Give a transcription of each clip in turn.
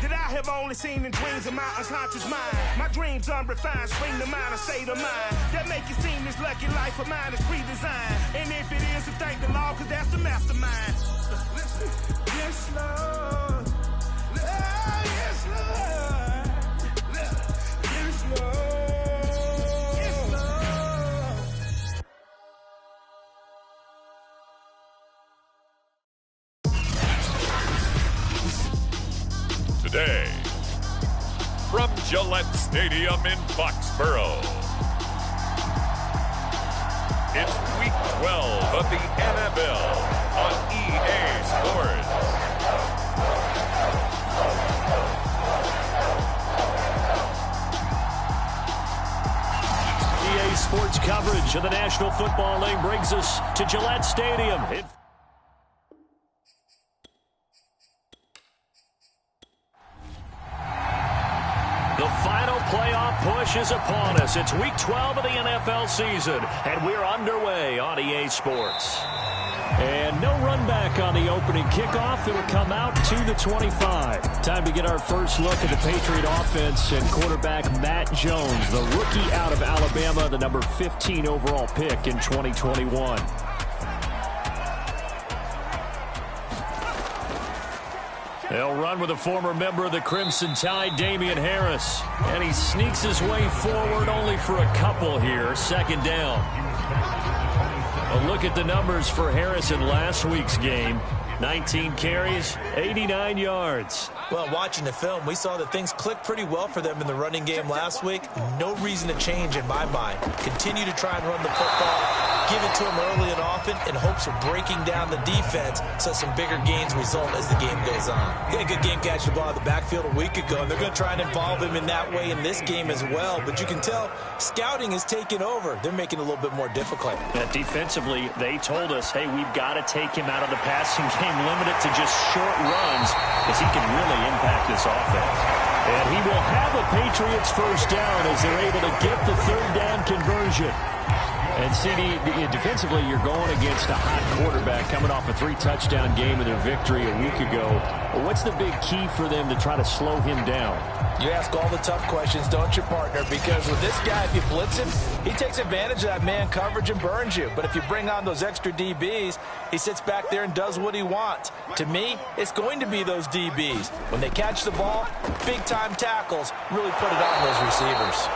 that I have only seen in dreams of my unconscious mind. My dreams unrefined, spring to mind, a state of mind that make it seem this lucky life of mine is pre-designed. And if it is, then thank the Lord, cause that's the mastermind. Yes, Lord. Yes, Lord. Yes, Lord. Today, from Gillette Stadium in Foxborough, it's Week 12 of the NFL on EA Sports. EA Sports coverage of the National Football League brings us to Gillette Stadium. The final playoff push is upon us. It's Week 12 of the NFL season, and we're underway on EA Sports. And no run back on the opening kickoff. It'll come out to the 25. Time to get our first look at the Patriot offense and quarterback Matt Jones, the rookie out of Alabama, the number 15 overall pick in 2021. They'll run with a former member of the Crimson Tide, Damian Harris. And he sneaks his way forward only for a couple here. Second down. A look at the numbers for Harris in last week's game. 19 carries, 89 yards. Well, watching the film, we saw that things clicked pretty well for them in the running game last week. No reason to change in my mind. Continue to try and run the football, give it to him early and often in hopes of breaking down the defense so some bigger gains result as the game goes on. He had a good game catching the ball in the backfield a week ago, and they're going to try and involve him in that way in this game as well. But you can tell scouting is taking over. They're making it a little bit more difficult. Defensively, they told us, hey, we've got to take him out of the passing game, limit it to just short runs, because he can really impact this offense. And he will have a Patriots first down as they're able to get the third down conversion. And, CD, defensively, you're going against a hot quarterback coming off a 3-touchdown game in their victory a week ago. What's the big key for them to try to slow him down? You ask all the tough questions, don't you, partner? Because with this guy, if you blitz him, he takes advantage of that man coverage and burns you. But if you bring on those extra DBs, he sits back there and does what he wants. To me, it's going to be those DBs. When they catch the ball, big-time tackles really put it on those receivers.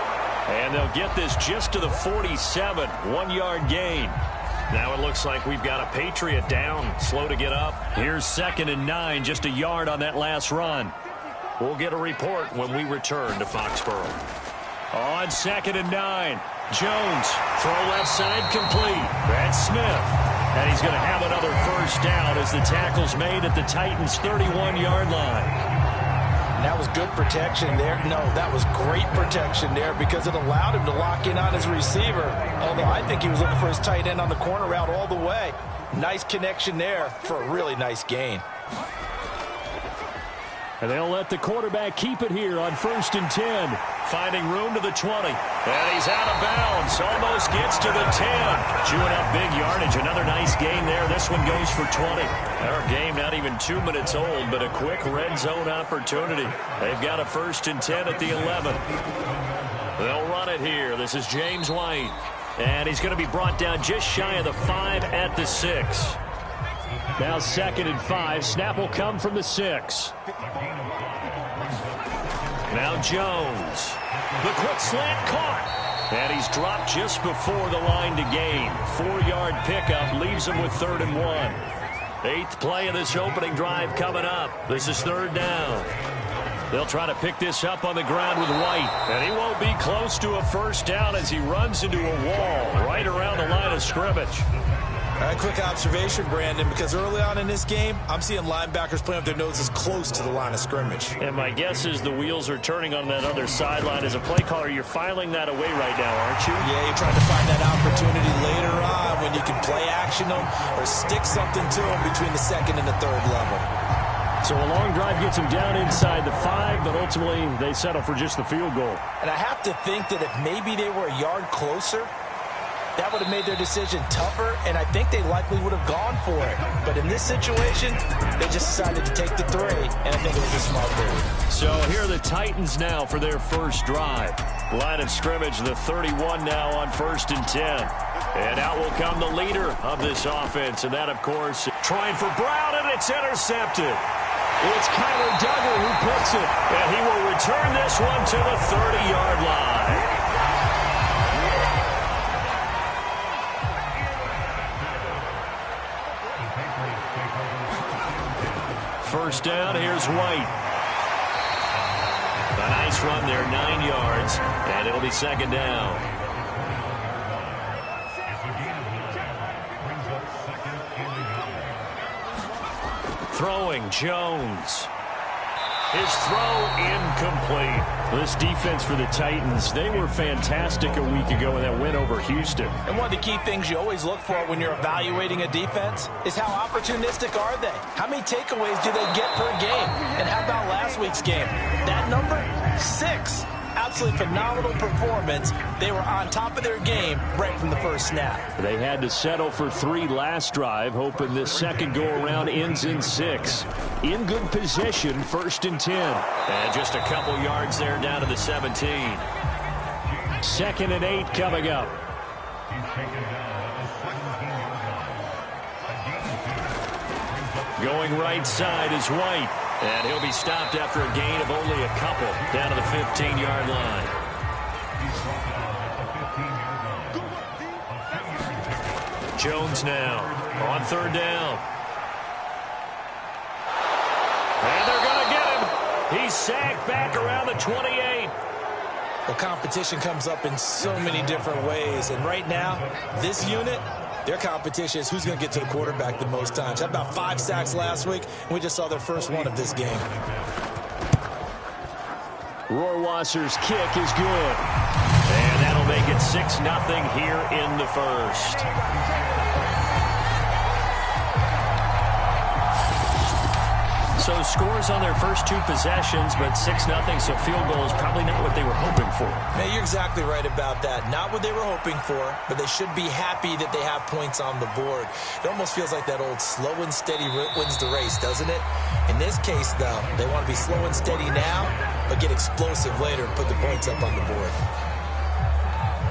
And they'll get this just to the 47, 1-yard gain. Now it looks like we've got a Patriot down, slow to get up. Here's 2nd and 9, just a yard on that last run. We'll get a report when we return to Foxborough. On 2nd and 9, Jones, throw left side complete. Brad Smith, and he's going to have another first down as the tackle's made at the Titans' 31-yard line. And that was good protection there. No, that was great protection there because it allowed him to lock in on his receiver. Although I think he was looking for his tight end on the corner route all the way. Nice connection there for a really nice gain. And they'll let the quarterback keep it here on 1st and 10. Finding room to the 20. And he's out of bounds. Almost gets to the 10. Chewing up big yardage. Another nice gain there. This one goes for 20. Our game not even 2 minutes old, but a quick red zone opportunity. They've got a 1st and 10 at the 11. They'll run it here. This is James White. And he's going to be brought down just shy of the 5 at the 6. Now 2nd and 5. Snap will come from the 6. Now Jones. The quick slant caught. And he's dropped just before the line to gain. 4-yard pickup leaves him with 3rd and 1. 8th play of this opening drive coming up. This is 3rd down. They'll try to pick this up on the ground with White. And he won't be close to a first down as he runs into a wall right around the line of scrimmage. A quick observation, Brandon, because early on in this game, I'm seeing linebackers playing with their noses close to the line of scrimmage. And my guess is the wheels are turning on that other sideline. As a play caller, you're filing that away right now, aren't you? Yeah, you're trying to find that opportunity later on when you can play action them or stick something to them between the 2nd and the 3rd level. So a long drive gets him down inside the 5, but ultimately they settle for just the field goal. And I have to think that if maybe they were a yard closer, that would have made their decision tougher, and I think they likely would have gone for it. But in this situation, they just decided to take the 3, and I think it was a smart move. So here are the Titans now for their first drive. Line of scrimmage, the 31 now on 1st and 10. And out will come the leader of this offense, and that, of course, trying for Brown, and it's intercepted. It's Kyler Duggar who picks it, and he will return this one to the 30-yard line. First down, here's White. A nice run there, 9 yards, and it'll be second down. Throwing, Jones. His throw incomplete. This defense for the Titans, they were fantastic a week ago in that win over Houston. And one of the key things you always look for when you're evaluating a defense is how opportunistic are they? How many takeaways do they get per game? And how about last week's game? That number? 6. Absolutely phenomenal performance. They were on top of their game right from the first snap. They had to settle for 3 last drive, hoping this second go-around ends in 6. In good position, 1st and 10. And just a couple yards there down to the 17. 2nd and 8 coming up. Going right side is White. And he'll be stopped after a gain of only a couple down to the 15-yard line. Jones now on 3rd down. And they're going to get him. He's sacked back around the 28. Well, competition comes up in so many different ways. And right now, this unit, their competition is who's going to get to the quarterback the most times. How about 5 sacks last week? We just saw their first one of this game. Rohrwasser's kick is good. And that'll make it 6-0 here in the first. So scores on their first 2 possessions, but 6-0, so field goal is probably not what they were hoping for. Man, you're exactly right about that. Not what they were hoping for, but they should be happy that they have points on the board. It almost feels like that old slow and steady wins the race, doesn't it? In this case, though, they want to be slow and steady now, but get explosive later and put the points up on the board.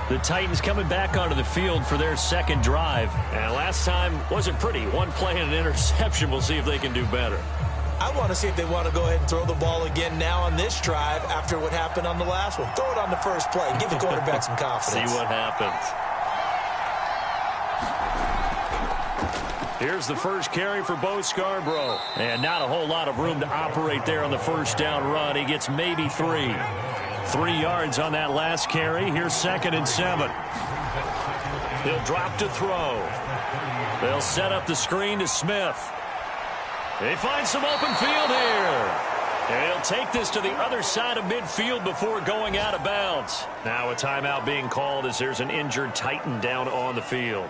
The Titans coming back onto the field for their second drive. And last time wasn't pretty. 1 play and an interception. We'll see if they can do better. I want to see if they want to go ahead and throw the ball again now on this drive after what happened on the last one. Throw it on the first play. Give the quarterback some confidence. See what happens. Here's the first carry for Bo Scarborough. And not a whole lot of room to operate there on the first down run. He gets maybe 3. 3 yards on that last carry. Here's 2nd and 7. He'll drop to throw. They'll set up the screen to Smith. They find some open field here. And he'll take this to the other side of midfield before going out of bounds. Now a timeout being called as there's an injured Titan down on the field.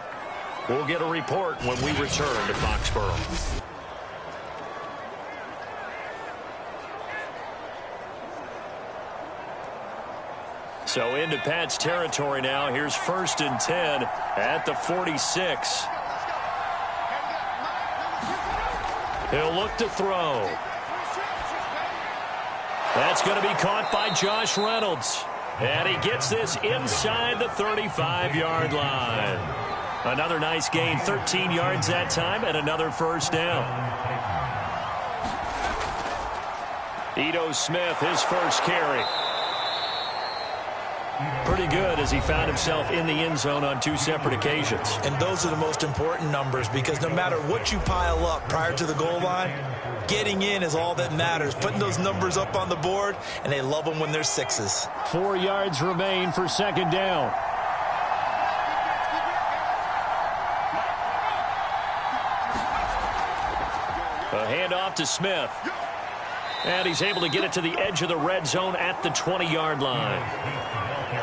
We'll get a report when we return to Foxborough. So into Pat's territory now. Here's 1st and 10 at the 46. He'll look to throw. That's going to be caught by Josh Reynolds. And he gets this inside the 35-yard line. Another nice gain, 13 yards that time, and another first down. Ito Smith, his first carry. Pretty good as he found himself in the end zone on 2 separate occasions. And those are the most important numbers because no matter what you pile up prior to the goal line, getting in is all that matters. Putting those numbers up on the board, and they love them when they're 6s. 4 yards remain for second down. A handoff to Smith. And he's able to get it to the edge of the red zone at the 20-yard line.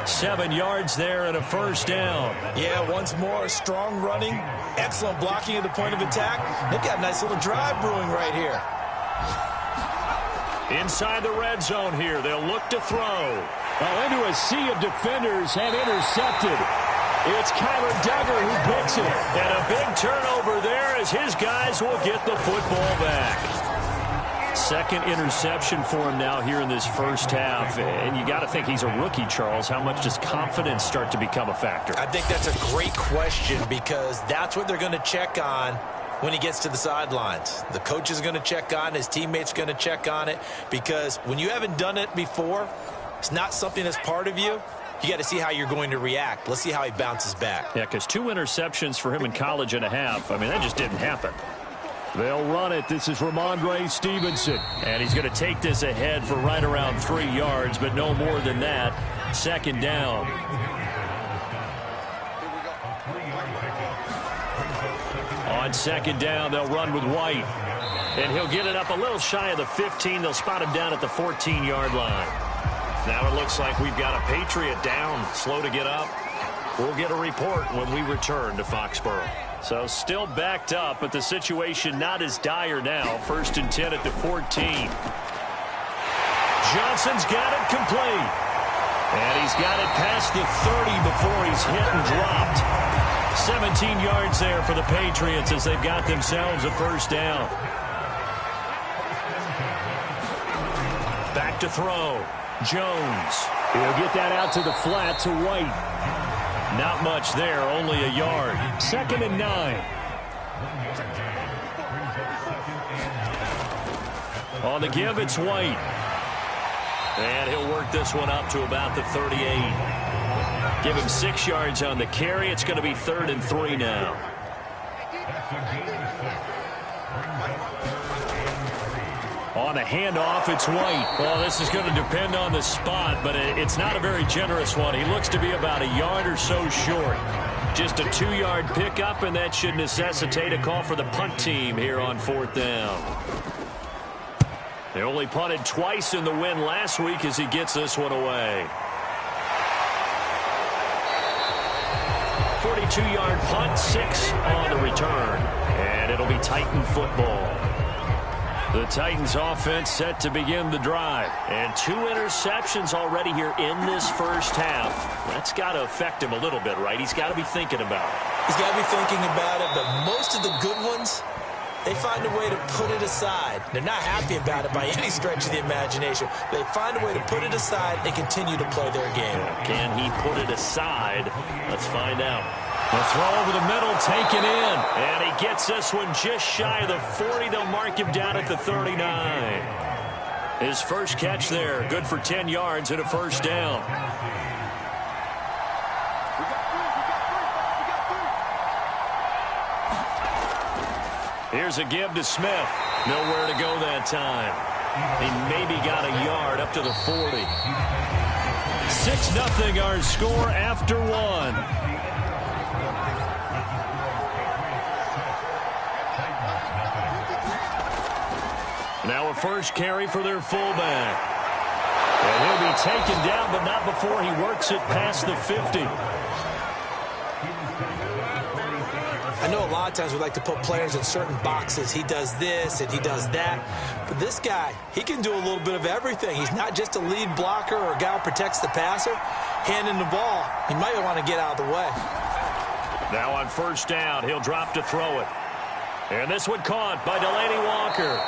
7 yards there and a first down. Yeah, once more, strong running, excellent blocking at the point of attack. They've got a nice little drive brewing right here. Inside the red zone here, they'll look to throw. Well, into a sea of defenders and intercepted. It's Kyler Duggar who picks it. And a big turnover there as his guys will get the football back. Second interception for him now here in this first half. And you got to think he's a rookie, Charles. How much does confidence start to become a factor? I think that's a great question because that's what they're going to check on when he gets to the sidelines. The coach is going to check on it. His teammates going to check on it because when you haven't done it before, it's not something that's part of you. You got to see how you're going to react. Let's see how he bounces back. Yeah, because 2 interceptions for him in college and a half. I mean, that just didn't happen. They'll run it. This is Ramondre Stevenson. And he's going to take this ahead for right around 3 yards, but no more than that. Second down. On second down, they'll run with White. And he'll get it up a little shy of the 15. They'll spot him down at the 14-yard line. Now it looks like we've got a Patriot down, slow to get up. We'll get a report when we return to Foxborough. So still backed up, but the situation not as dire now. 1st and 10 at the 14. Johnson's got it complete. And he's got it past the 30 before he's hit and dropped. 17 yards there for the Patriots as they've got themselves a first down. Back to throw. Jones. He'll get that out to the flat to White. Not much there, only a yard. 2nd and 9. On the give, it's White. And he'll work this one up to about the 38. Give him 6 yards on the carry. It's going to be 3rd and 3 now. On the handoff, it's White. Well, this is going to depend on the spot, but it's not a very generous one. He looks to be about a yard or so short. Just a 2-yard pickup, and that should necessitate a call for the punt team here on 4th down. They only punted twice in the win last week as he gets this one away. 42-yard punt, 6 on the return. And it'll be Titan football. The Titans offense set to begin the drive. And 2 interceptions already here in this first half. That's got to affect him a little bit, right? He's got to be thinking about it. He's got to be thinking about it, but most of the good ones, they find a way to put it aside. They're not happy about it by any stretch of the imagination. They find a way to put it aside and continue to play their game. Can he put it aside? Let's find out. The throw over the middle, taken in. And he gets this one just shy of the 40. They'll mark him down at the 39. His first catch there, good for 10 yards and a first down. Here's a give to Smith. Nowhere to go that time. He maybe got a yard up to the 40. 6-0 our score after 1. Now a first carry for their fullback. And he'll be taken down, but not before he works it past the 50. I know a lot of times we like to put players in certain boxes. He does this and he does that. But this guy, he can do a little bit of everything. He's not just a lead blocker or a guy who protects the passer. Handing the ball, he might want to get out of the way. Now on first down, he'll drop to throw it. And this one caught by Delaney Walker.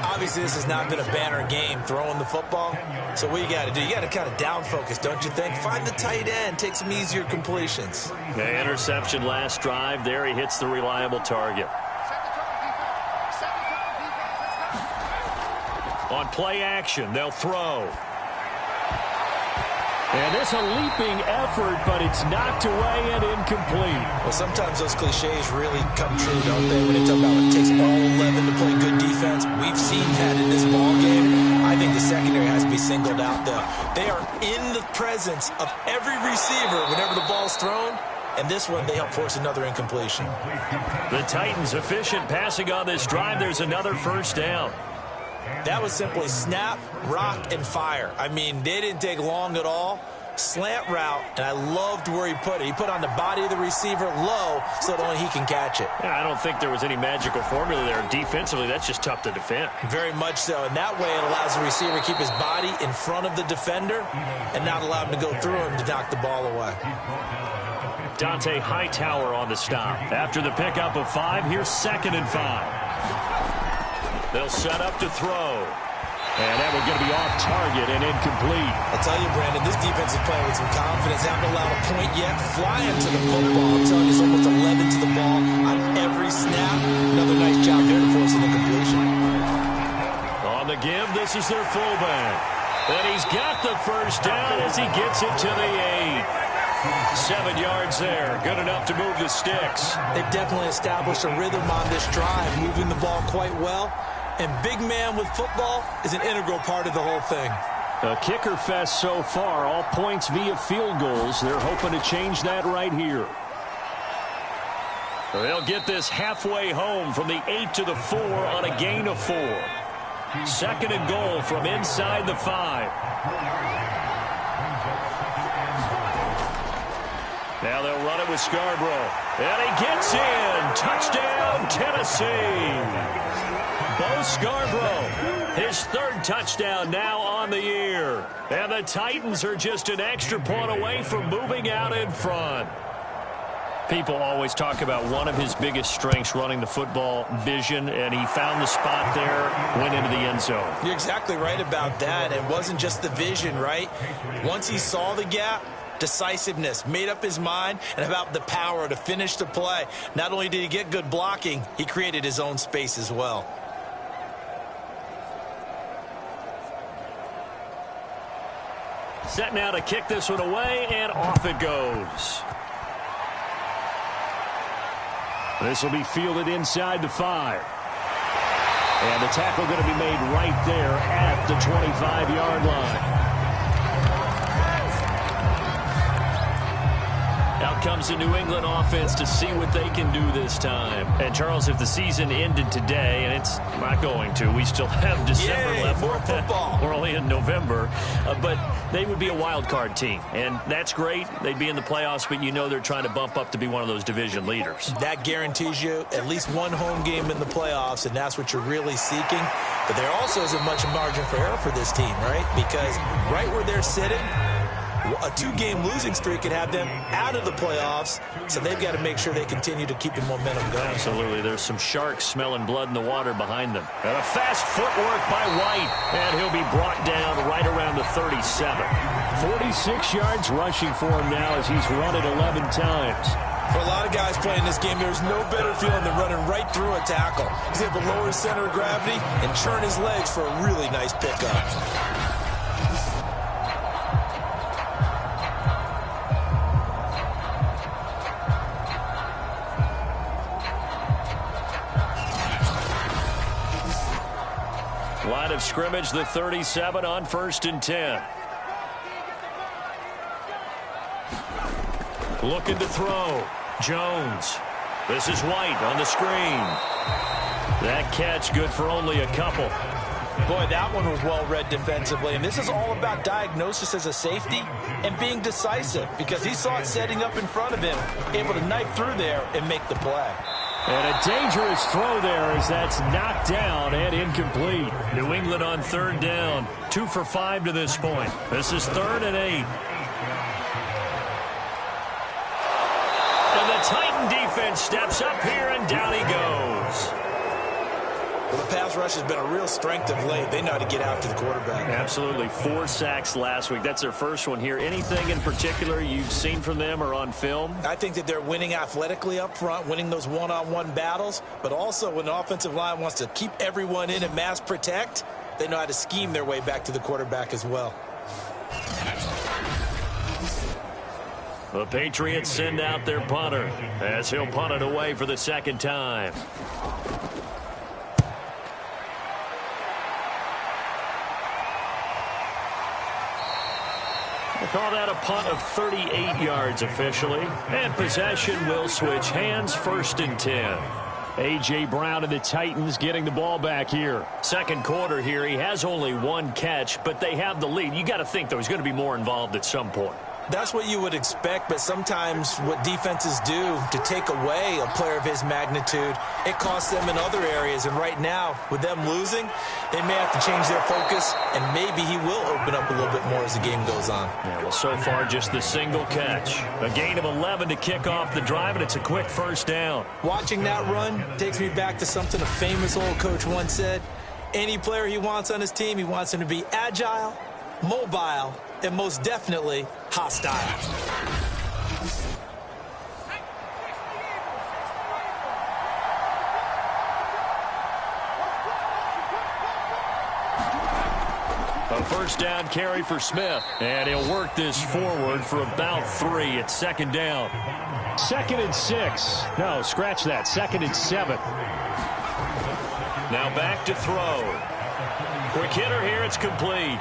Obviously, this has not been a banner game throwing the football. So what you got to do, you got to kind of down focus, don't you think? Find the tight end, take some easier completions. The interception last drive. There he hits the reliable target. On play action, they'll throw. And it's a leaping effort, but it's knocked away and incomplete. Well, sometimes those cliches really come true, don't they? When they talk about it takes all 11 to play good defense. We've seen that in this ball game. I think the secondary has to be singled out, though. They are in the presence of every receiver whenever the ball's thrown. And this one, they help force another incompletion. The Titans efficient passing on this drive. There's another first down. That was simply snap, rock, and fire. I mean, they didn't take long at all. slant route, and I loved where he put it. He put on the body of the receiver low so that only he can catch it. Yeah, I don't think there was any magical formula there. Defensively, that's just tough to defend. Very much so, and that way it allows the receiver to keep his body in front of the defender and not allow him to go through him to knock the ball away. Dante Hightower on the stop. After the pickup of 5, here's 2nd and 5. They'll set up to throw. And that one's going to be off target and incomplete. I'll tell you, Brandon, this defense is playing with some confidence. Haven't allowed a point yet. Flying to the football. I'm telling you, it's almost 11 to the ball on every snap. Another nice job there to force an incompletion. On the give, this is their fullback. And he's got the first down as he gets it to the 8. 7 yards there. Good enough to move the sticks. They've definitely established a rhythm on this drive, moving the ball quite well. And big man with football is an integral part of the whole thing. A kicker fest so far, all points via field goals. They're hoping to change that right here. They'll get this halfway home from the 8 to the 4 on a gain of 4. 2nd and goal from inside the 5. Now they'll run it with Scarborough. And he gets in. Touchdown, Tennessee. Bo Scarborough, his 3rd touchdown now on the year. And the Titans are just an extra point away from moving out in front. People always talk about one of his biggest strengths, running the football, vision, and he found the spot there, went into the end zone. You're exactly right about that. It wasn't just the vision, right? Once he saw the gap, decisiveness, made up his mind, and about the power to finish the play. Not only did he get good blocking, he created his own space as well. Set now to kick this one away, and off it goes. This will be fielded inside the 5. And the tackle going to be made right there at the 25-yard line. Out comes the New England offense to see what they can do this time. And, Charles, if the season ended today, and it's not going to, we still have December left. More football. We're only in November. But they would be a wild card team. And that's great. They'd be in the playoffs, but you know they're trying to bump up to be one of those division leaders. That guarantees you at least one home game in the playoffs, and that's what you're really seeking. But there also isn't much margin for error for this team, right? Because right where they're sitting, a 2-game losing streak could have them out of the playoffs, so they've got to make sure they continue to keep the momentum going. Absolutely. There's some sharks smelling blood in the water behind them. And a fast footwork by White, and he'll be brought down right around the 37. 46 yards rushing for him now as he's run it 11 times. For a lot of guys playing this game, there's no better feeling than running right through a tackle. He's able to lower his center of gravity and churn his legs for a really nice pickup. Line of scrimmage, the 37 on 1st and 10. Looking to throw. Jones. This is White on the screen. That catch good for only a couple. Boy, that one was well read defensively. And this is all about diagnosis as a safety and being decisive, because he saw it setting up in front of him, able to knife through there and make the play. And a dangerous throw there as that's knocked down and incomplete. New England on 3rd down. 2 for 5 to this point. This is 3rd and 8. And the Titan defense steps up here, and down he goes. Well, the pass rush has been a real strength of late. They know how to get after the quarterback. Absolutely. 4 sacks last week. That's their first one here. Anything in particular you've seen from them or on film? I think that they're winning athletically up front, winning those one-on-one battles, but also when the offensive line wants to keep everyone in and mass protect, they know how to scheme their way back to the quarterback as well. The Patriots send out their punter as he'll punt it away for the 2nd time. They call that a punt of 38 yards officially. And possession will switch hands, 1st and 10. A.J. Brown and the Titans getting the ball back here. 2nd quarter here. He has only 1 catch, but they have the lead. You got to think, though, he's going to be more involved at some point. That's what you would expect, but sometimes what defenses do to take away a player of his magnitude, it costs them in other areas. And right now, with them losing, they may have to change their focus, and maybe he will open up a little bit more as the game goes on. Yeah, well, so far, just the single catch. A gain of 11 to kick off the drive, and it's a quick first down. Watching that run takes me back to something a famous old coach once said. Any player he wants on his team, he wants him to be agile, mobile, and most definitely hostile. A first down carry for Smith, and he'll work this forward for about 3. It's second down. 2nd and 6. No, scratch that. 2nd and 7. Now back to throw. Quick hitter here. It's complete.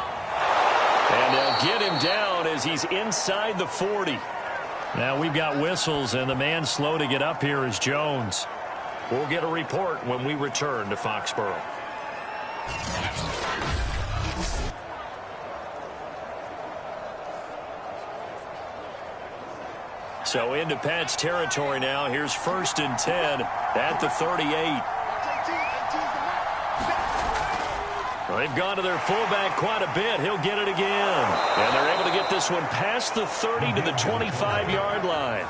And they'll get him down as he's inside the 40. Now we've got whistles, and the man slow to get up here is Jones. We'll get a report when we return to Foxborough. So into Pat's territory now. Here's 1st and 10 at the 38. Well, they've gone to their fullback quite a bit. He'll get it again. And they're able to get this one past the 30 to the 25-yard line.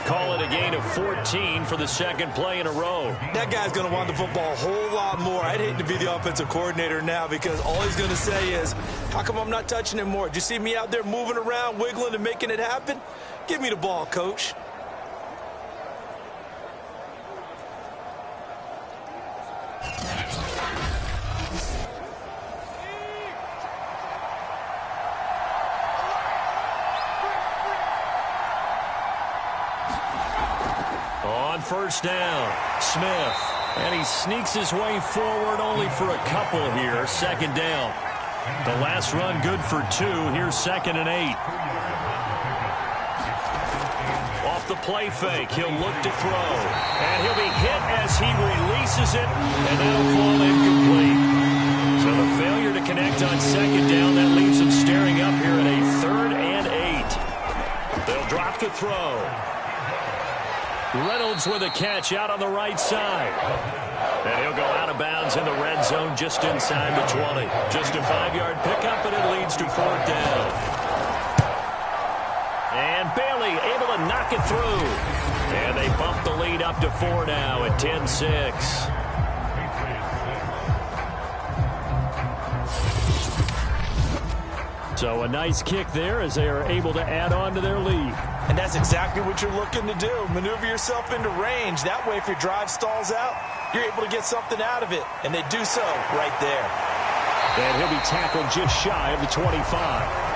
Call it a gain of 14 for the second play in a row. That guy's going to want the football a whole lot more. I'd hate to be the offensive coordinator now because all he's going to say is, how come I'm not touching it more? Did you see me out there moving around, wiggling, and making it happen? Give me the ball, coach. On first down, Smith. And he sneaks his way forward only for a couple here. Second down. The last run good for 2. Here's 2nd and 8. Off the play fake, he'll look to throw. And he'll be hit as he releases it. And that'll fall incomplete. So the failure to connect on second down, that leaves him staring up here at a 3rd and 8. They'll drop the throw. Reynolds with a catch out on the right side. And he'll go out of bounds in the red zone just inside the 20. Just a 5-yard pickup, and it leads to 4th down. And Bailey able to knock it through. And they bump the lead up to 4 now at 10-6. So a nice kick there as they are able to add on to their lead. And that's exactly what you're looking to do. Maneuver yourself into range. That way, if your drive stalls out, you're able to get something out of it. And they do so right there. And he'll be tackled just shy of the 25.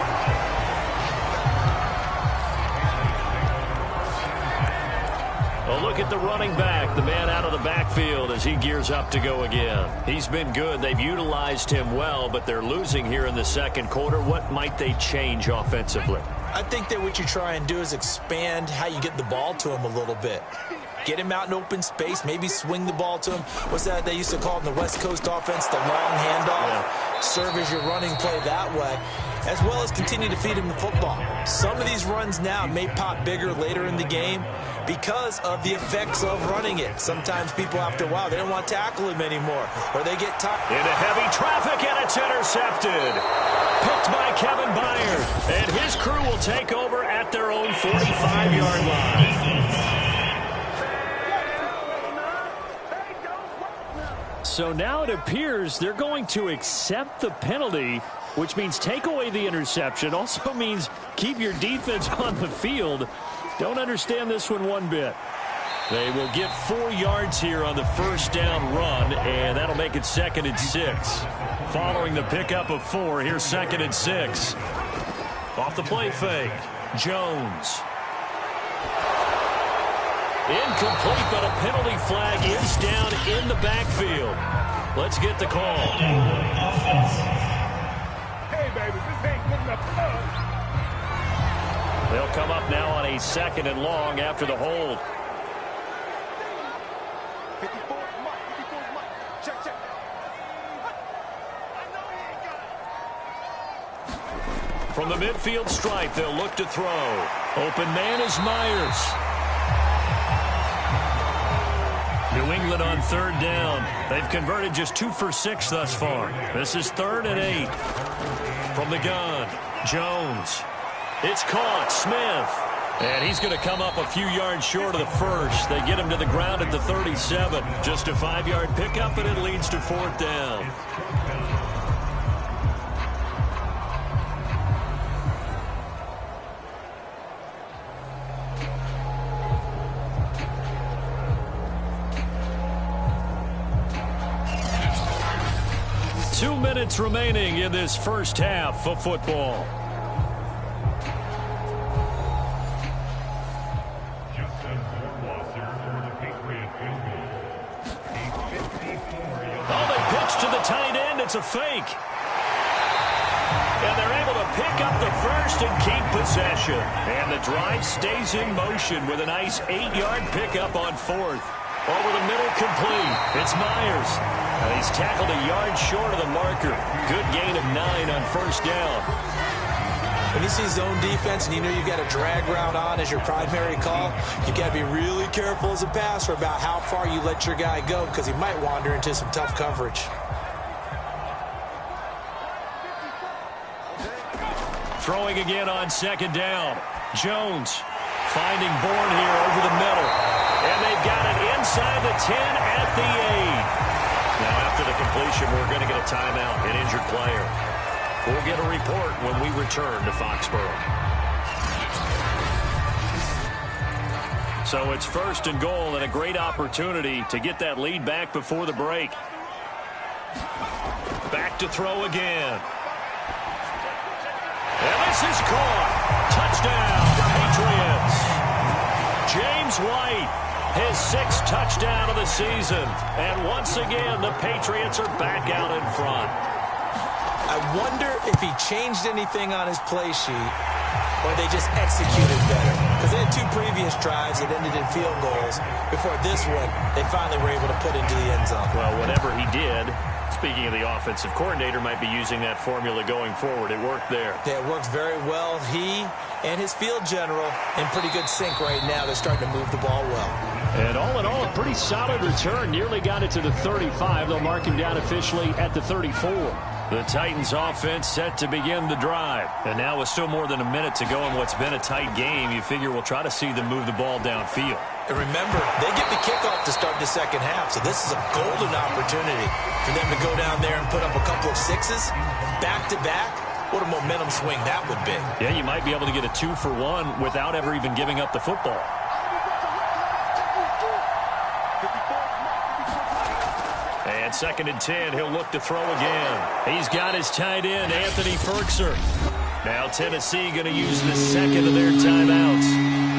A look at the running back, the man out of the backfield as he gears up to go again. He's been good. They've utilized him well, but they're losing here in the second quarter. What might they change offensively? I think that what you try and do is expand how you get the ball to him a little bit. Get him out in open space, maybe swing the ball to him. What's that they used to call in the West Coast offense, the long handoff? Yeah. Serve as your running play that way, as well as continue to feed him the football. Some of these runs now may pop bigger later in the game because of the effects of running it. Sometimes people, after a while, they don't want to tackle him anymore, or they get tired. Into heavy traffic, and it's intercepted. Picked by Kevin Byard, and his crew will take over at their own 45-yard line. So now it appears they're going to accept the penalty, which means take away the interception. Also means keep your defense on the field. Don't understand this one bit. They will get 4 yards here on the first down run, and that'll make it 2nd and 6. Following the pickup of 4, here's 2nd and 6. Off the play fake, Jones. Incomplete, but a penalty flag is down in the backfield. Let's get the call. Hey, baby, this ain't good enough for us. They'll come up now on a 2nd and long after the hold. 54, check, check. I know he ain't got From the midfield stripe, they'll look to throw. Open man is Myers. New England on third down. They've converted just 2 for 6 thus far. This is 3rd and 8. From the gun, Jones. It's caught, Smith. And he's going to come up a few yards short of the first. They get him to the ground at the 37. Just a 5-yard pickup, and it leads to 4th down. Two minutes remaining in this first half of football. It's a fake. And they're able to pick up the first and keep possession. And the drive stays in motion with a nice 8-yard pickup on 4th. Over the middle, complete. It's Myers. And he's tackled a yard short of the marker. Good gain of 9 on first down. When you see zone defense and you know you've got a drag route on as your primary call, you've got to be really careful as a passer about how far you let your guy go because he might wander into some tough coverage. Throwing again on second down. Jones finding Bourne here over the middle. And they've got it inside the 10 at the 8. Now after the completion, we're going to get a timeout, an injured player. We'll get a report when we return to Foxborough. So it's 1st and goal and a great opportunity to get that lead back before the break. Back to throw again. And this is caught. Touchdown, Patriots. James White, his 6th touchdown of the season. And once again, the Patriots are back out in front. I wonder if he changed anything on his play sheet or they just executed better. Because they had 2 previous drives that ended in field goals. Before this one, they finally were able to put into the end zone. Well, whatever he did, speaking of the offensive coordinator, might be using that formula going forward. It worked there. Yeah, it worked very well. He and his field general in pretty good sync right now. They're starting to move the ball well. And all in all, a pretty solid return. Nearly got it to the 35. They'll mark him down officially at the 34. The Titans offense set to begin the drive. And now with still more than a minute to go in what's been a tight game, you figure we'll try to see them move the ball downfield. And remember, they get the kickoff to start the second half, so this is a golden opportunity for them to go down there and put up a couple of 6s back-to-back. What a momentum swing that would be. Yeah, you might be able to get a 2-for-1 without ever even giving up the football. And 2nd and 10, he'll look to throw again. He's got his tight end, Anthony Ferkser. Now Tennessee going to use the 2nd of their timeouts,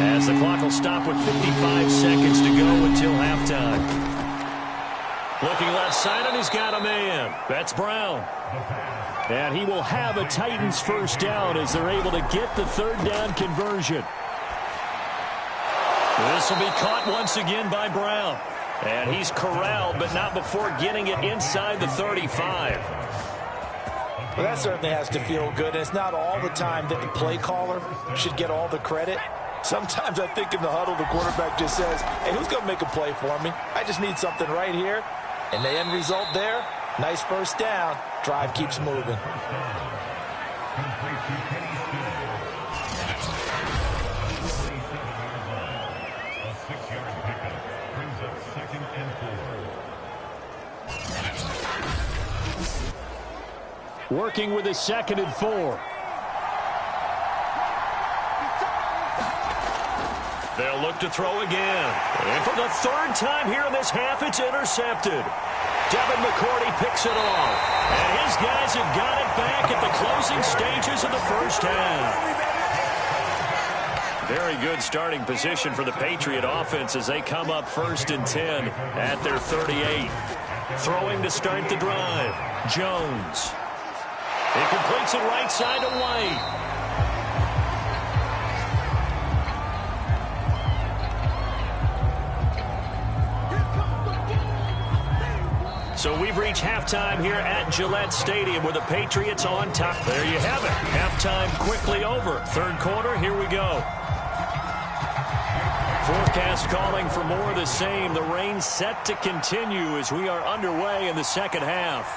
as the clock will stop with 55 seconds to go until halftime. Looking left side, and he's got a man. That's Brown. And he will have a Titans first down as they're able to get the 3rd down conversion. This will be caught once again by Brown. And he's corralled, but not before getting it inside the 35. Well, that certainly has to feel good. And it's not all the time that the play caller should get all the credit. Sometimes I think in the huddle, the quarterback just says, hey, who's going to make a play for me? I just need something right here. And the end result there, nice first down. Drive keeps moving. Working with a 2nd and 4. They'll look to throw again. And for the 3rd time here in this half, it's intercepted. Devin McCourty picks it off. And his guys have got it back at the closing stages of the first half. Very good starting position for the Patriot offense as they come up 1st and 10 at their 38. Throwing to start the drive, Jones. He completes it right side to White. So we've reached halftime here at Gillette Stadium with the Patriots on top. There you have it. Halftime quickly over. Third quarter, here we go. Forecast calling for more of the same. The rain set to continue as we are underway in the second half.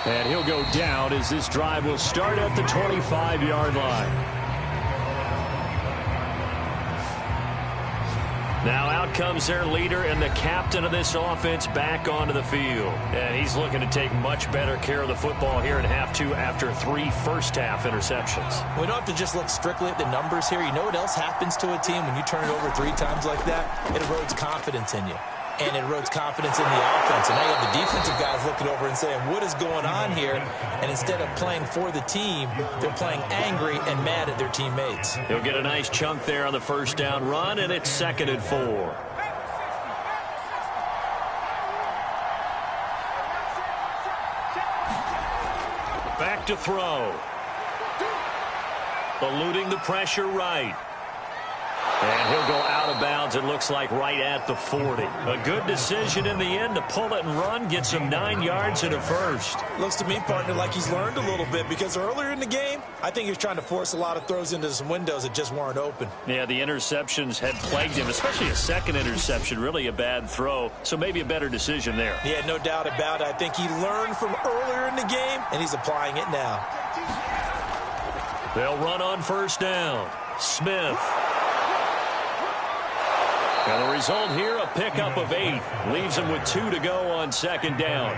And he'll go down as this drive will start at the 25-yard line. Now out comes their leader and the captain of this offense back onto the field. And he's looking to take much better care of the football here in half two after 3 first-half interceptions. We don't have to just look strictly at the numbers here. You know what else happens to a team when you turn it over 3 times like that? It erodes confidence in you. And it erodes confidence in the offense. And now you have the defensive guys looking over and saying, what is going on here? And instead of playing for the team, they're playing angry and mad at their teammates. He'll get a nice chunk there on the first down run, and it's 2nd and 4. Back to throw. Eluding the pressure right. And he'll go out of bounds, it looks like, right at the 40. A good decision in the end to pull it and run, gets him 9 yards and a first. Looks to me, partner, like he's learned a little bit, because earlier in the game, I think he was trying to force a lot of throws into some windows that just weren't open. Yeah, the interceptions had plagued him, especially a second interception, really a bad throw, so maybe a better decision there. Yeah, no doubt about it. I think he learned from earlier in the game, and he's applying it now. They'll run on first down. Smith. And the result here, a pickup of 8. Leaves him with 2 to go on second down.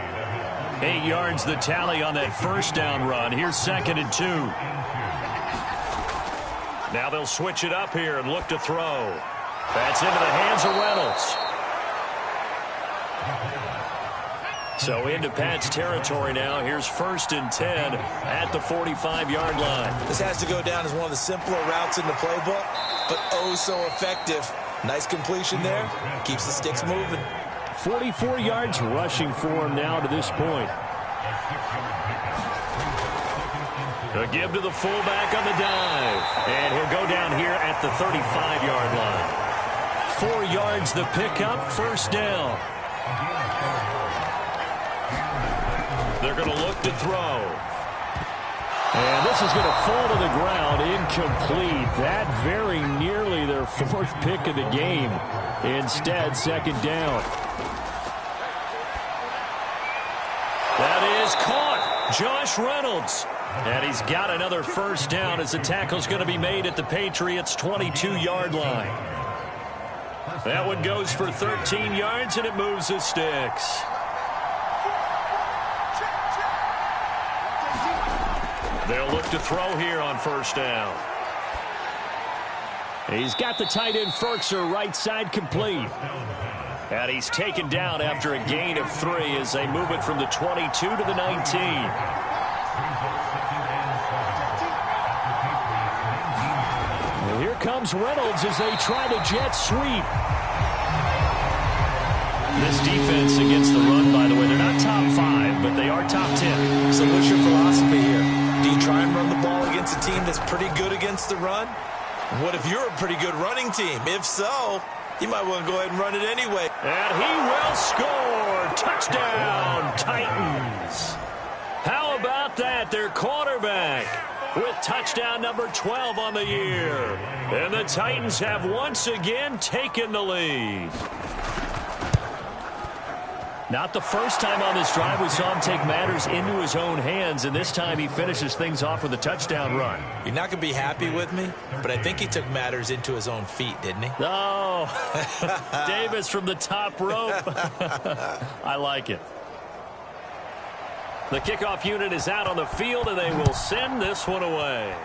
8 yards the tally on that first down run. Here's 2nd and 2. Now they'll switch it up here and look to throw. That's into the hands of Reynolds. So into Pat's territory now. Here's 1st and 10 at the 45-yard line. This has to go down as one of the simpler routes in the playbook, but oh so effective. Nice completion there. Keeps the sticks moving. 44 yards rushing for him now to this point. A give to the fullback on the dive. And he'll go down here at the 35-yard line. 4 yards the pickup, first down. They're going to look to throw. And this is going to fall to the ground, incomplete. That very nearly their 4th pick of the game. Instead, 2nd down. That is caught. Josh Reynolds. And he's got another first down as the tackle's going to be made at the Patriots' 22-yard line. That one goes for 13 yards, and it moves the sticks. They'll look to throw here on first down. He's got the tight end Ferkser right side complete. And he's taken down after a gain of 3 as they move it from the 22 to the 19. And here comes Reynolds as they try to jet sweep. This defense against the run, by the way, they're not top 5, but they are top 10. So what's your philosophy here? Do you try and run the ball against a team that's pretty good against the run? What if you're a pretty good running team? If so, you might want to go ahead and run it anyway. And he will score. Touchdown, Titans. How about that? Their quarterback with touchdown number 12 on the year. And the Titans have once again taken the lead. Not the first time on this drive we saw him take matters into his own hands, and this time he finishes things off with a touchdown run. You're not going to be happy with me, but I think he took matters into his own feet, didn't he? No. Davis from the top rope. I like it. The kickoff unit is out on the field, and they will send this one away.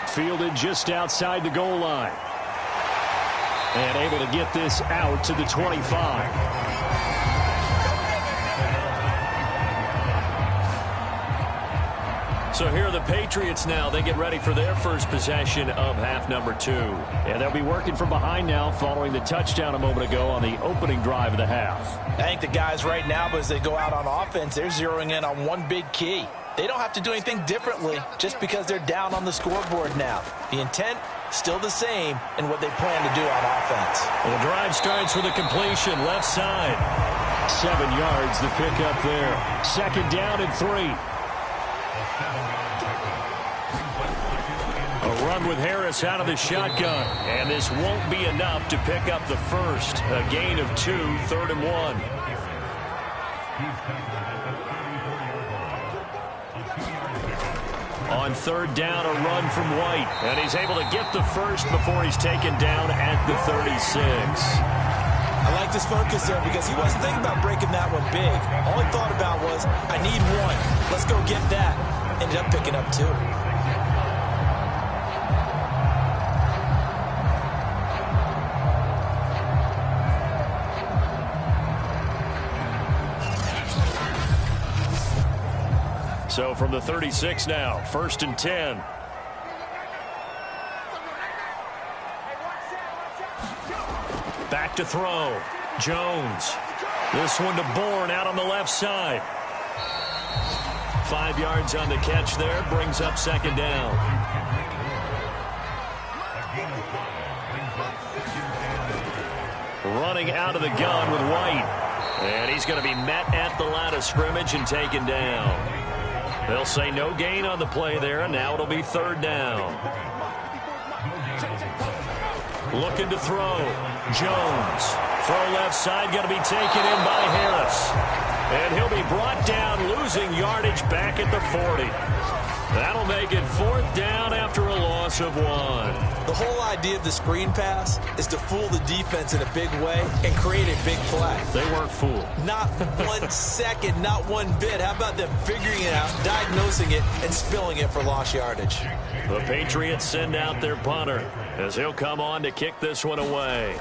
Fielded just outside the goal line. And able to get this out to the 25. So here are the Patriots now. They get ready for their first possession of half number 2. And they'll be working from behind now following the touchdown a moment ago on the opening drive of the half. I think the guys right now, as they go out on offense, they're zeroing in on one big key. They don't have to do anything differently just because they're down on the scoreboard now. The intent still the same in what they plan to do on offense. Well, the drive starts with a completion, left side. 7 yards, the pickup there. 2nd down and 3. A run with Harris out of the shotgun. And this won't be enough to pick up the first. A gain of 2, 3rd and 1. On 3rd down, a run from White. And he's able to get the first before he's taken down at the 36. I like this focus there because he wasn't thinking about breaking that one big. All he thought about was, I need 1. Let's go get that. Ended up picking up 2. So from the 36 now, 1st and 10. Back to throw. Jones. This one to Bourne out on the left side. 5 yards on the catch there. Brings up 2nd down. Running out of the gun with White. And he's going to be met at the line of scrimmage and taken down. They'll say no gain on the play there, and now it'll be 3rd down. Looking to throw. Jones. Throw left side, going to be taken in by Harris. And he'll be brought down, losing yardage back at the 40. That'll make it 4th down after a loss of 1. The whole idea of the screen pass is to fool the defense in a big way and create a big play. They weren't fooled. Not 1 second, not 1 bit. How about them figuring it out, diagnosing it, and spilling it for lost yardage? The Patriots send out their punter as he'll come on to kick this one away.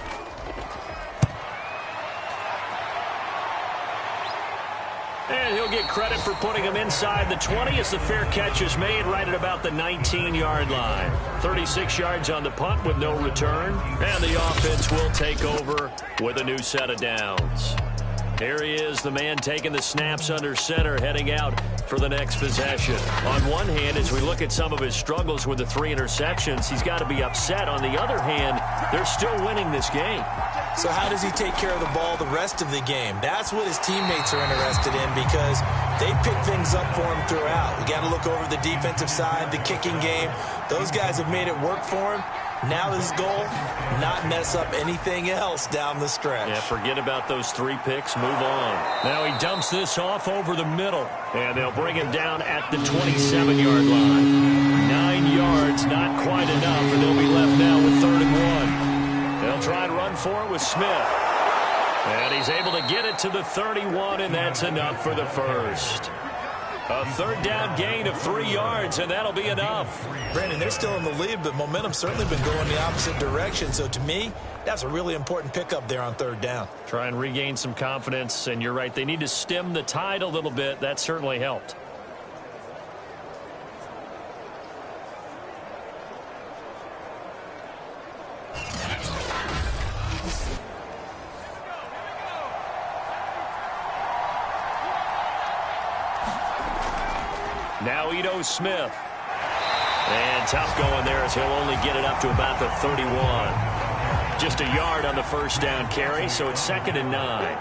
And he'll get credit for putting him inside the 20 as the fair catch is made right at about the 19-yard line. 36 yards on the punt with no return. And the offense will take over with a new set of downs. Here he is, the man taking the snaps under center, heading out for the next possession. On one hand, as we look at some of his struggles with the 3 interceptions, he's got to be upset. On the other hand, they're still winning this game. So how does he take care of the ball the rest of the game? That's what his teammates are interested in because they pick things up for him throughout. You got to look over the defensive side, the kicking game. Those guys have made it work for him. Now his goal, not mess up anything else down the stretch. Yeah, forget about those 3 picks, move on. Now he dumps this off over the middle, and they'll bring him down at the 27-yard line. 9 yards, not quite enough, and they'll be left now with 3rd and 1. They'll try and run for it with Smith. And he's able to get it to the 31, and that's enough for the first. A 3rd down gain of 3 yards, and that'll be enough. Brandon, they're still in the lead, but momentum's certainly been going the opposite direction. So to me, that's a really important pickup there on 3rd down. Try and regain some confidence, and you're right. They need to stem the tide a little bit. That certainly helped. Now Ito Smith. And tough going there as he'll only get it up to about the 31. Just a yard on the 1st down carry, so it's 2nd and 9.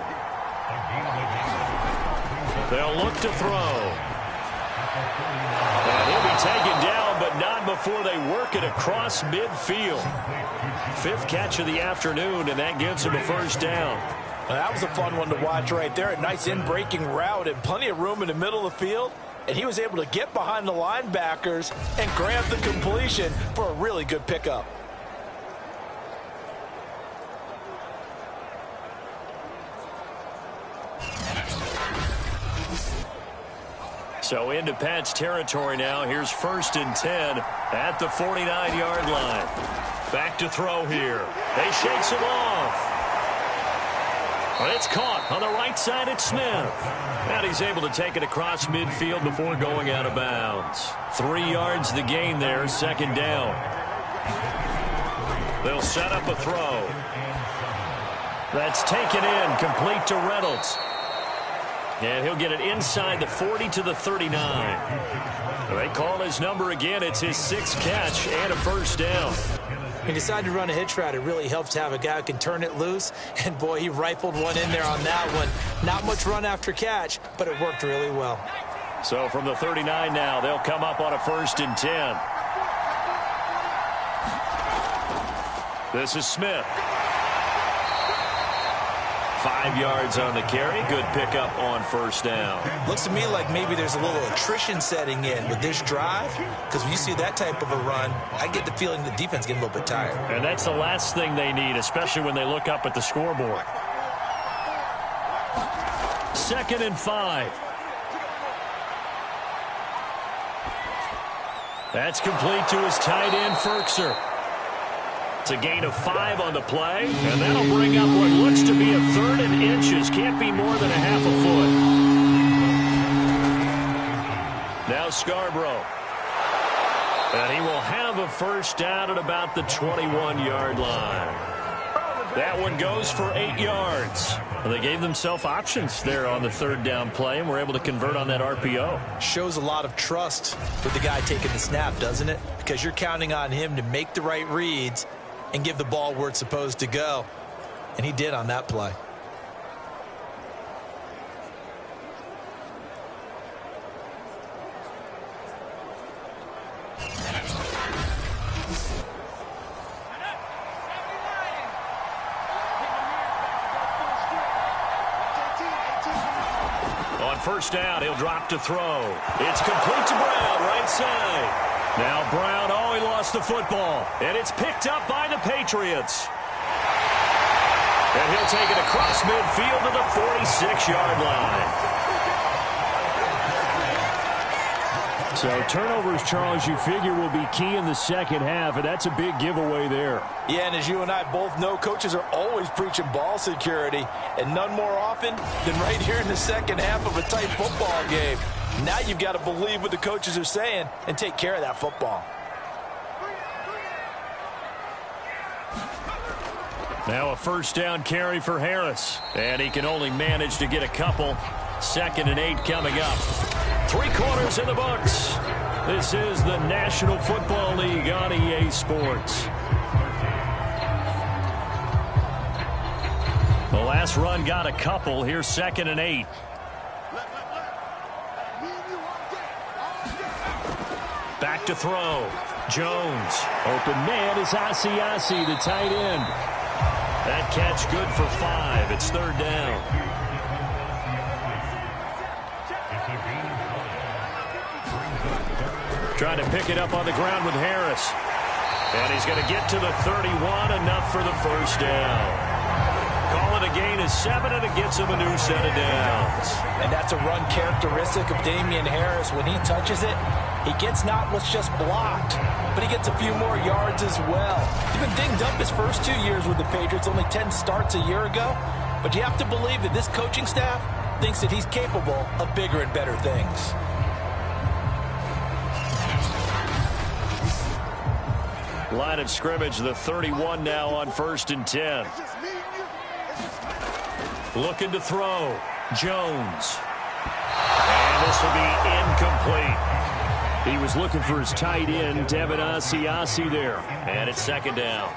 They'll look to throw. And he'll be taken down, but not before they work it across midfield. 5th catch of the afternoon, and that gives him a 1st down. Well, that was a fun one to watch right there. A nice in-breaking route and plenty of room in the middle of the field. And he was able to get behind the linebackers and grab the completion for a really good pickup. So into Pat's territory now. Here's 1st and 10 at the 49-yard line. Back to throw here. They shakes him off. But it's caught on the right side at Smith. And he's able to take it across midfield before going out of bounds. 3 yards the gain there, 2nd down. They'll set up a throw. That's taken in, complete to Reynolds. And he'll get it inside the 40 to the 39. They call his number again. It's his 6th catch and a 1st down. When you decide to run a hitch route, it really helps to have a guy who can turn it loose. And, boy, he rifled one in there on that one. Not much run after catch, but it worked really well. So from the 39 now, they'll come up on a 1st and 10. This is Smith. 5 yards on the carry. Good pickup on 1st down. Looks to me like maybe there's a little attrition setting in with this drive, because when you see that type of a run, I get the feeling the defense getting a little bit tired. And that's the last thing they need, especially when they look up at the scoreboard. 2nd and 5. That's complete to his tight end, Ferkser. It's a gain of 5 on the play, and that'll bring up what looks to be a 3rd and inches. Can't be more than a half a foot. Now Scarborough. And he will have a 1st down at about the 21-yard line. That one goes for 8 yards. Well, they gave themselves options there on the 3rd down play, and were able to convert on that RPO. Shows a lot of trust with the guy taking the snap, doesn't it? Because you're counting on him to make the right reads and give the ball where it's supposed to go. And he did on that play. On 1st down, he'll drop to throw. It's complete to Brown, right side. Now Brown, he lost the football. And it's picked up by the Patriots. And he'll take it across midfield to the 46-yard line. So turnovers, Charles, you figure will be key in the second half, and that's a big giveaway there. Yeah, and as you and I both know, coaches are always preaching ball security, and none more often than right here in the second half of a tight football game. Now you've got to believe what the coaches are saying and take care of that football. Now a 1st down carry for Harris, and he can only manage to get a couple. 2nd and 8 coming up. 3 quarters in the books. This is the National Football League on EA Sports. The last run got a couple. Here's 2nd and 8. Back to throw. Jones. Open man is Asiasi, the tight end. That catch good for 5. It's 3rd down. Trying to pick it up on the ground with Harris. And he's going to get to the 31, enough for the 1st down. Call it a gain of 7, and it gets him a new set of downs. And that's a run characteristic of Damian Harris. When he touches it, he gets not what's just blocked, but he gets a few more yards as well. He's been dinged up his first 2 years with the Patriots, only 10 starts a year ago. But you have to believe that this coaching staff thinks that he's capable of bigger and better things. Line of scrimmage, the 31 now on 1st and 10. Looking to throw. Jones. And this will be incomplete. He was looking for his tight end, Devin Asiasi there. And it's 2nd down.